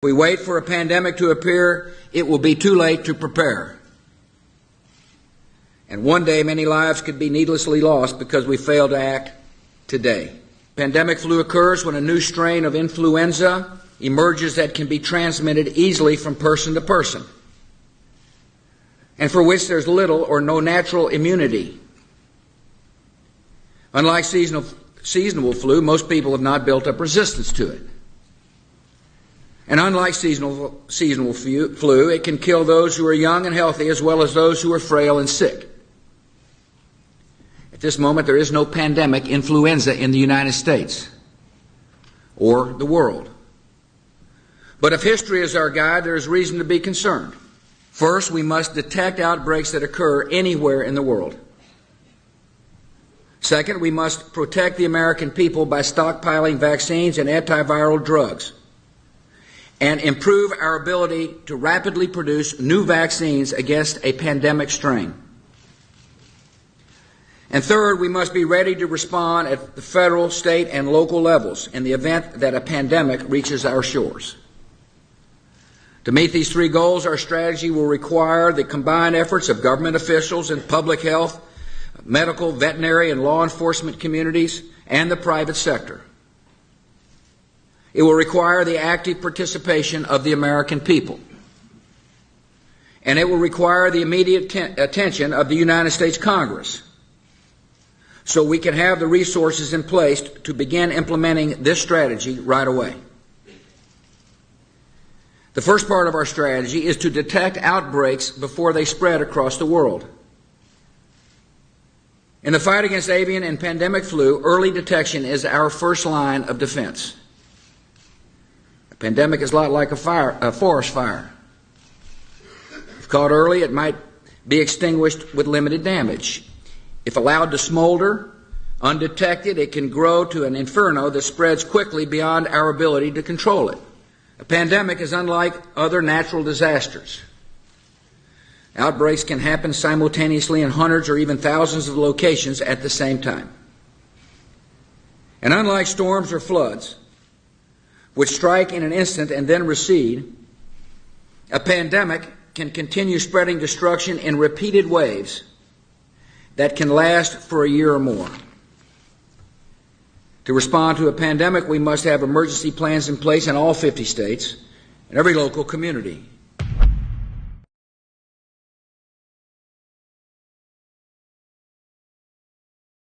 If we wait for a pandemic to appear, it will be too late to prepare. And one day, many lives could be needlessly lost because we fail to act today. Pandemic flu occurs when a new strain of influenza emerges that can be transmitted easily from person to person, and for which there's little or no natural immunity. Unlike seasonal flu, most people have not built up resistance to it. And unlike seasonal flu, it can kill those who are young and healthy as well as those who are frail and sick. At this moment, there is no pandemic influenza in the United States or the world. But if history is our guide, there is reason to be concerned. First, we must detect outbreaks that occur anywhere in the world. Second, we must protect the American people by stockpiling vaccines and antiviral drugs, and improve our ability to rapidly produce new vaccines against a pandemic strain. And third, we must be ready to respond at the federal, state, and local levels in the event that a pandemic reaches our shores. To meet these three goals, our strategy will require the combined efforts of government officials and public health, medical, veterinary, and law enforcement communities, and the private sector. It will require the active participation of the American people. And it will require the immediate attention of the United States Congress, so we can have the resources in place to begin implementing this strategy right away. The first part of our strategy is to detect outbreaks before they spread across the world. In the fight against avian and pandemic flu, early detection is our first line of defense. A pandemic is a lot like a forest fire. If caught early, it might be extinguished with limited damage. If allowed to smolder, undetected, it can grow to an inferno that spreads quickly beyond our ability to control it. A pandemic is unlike other natural disasters. Outbreaks can happen simultaneously in hundreds or even thousands of locations at the same time. And unlike storms or floods, which strike in an instant and then recede, a pandemic can continue spreading destruction in repeated waves that can last for a year or more. To respond to a pandemic, we must have emergency plans in place in all 50 states and every local community.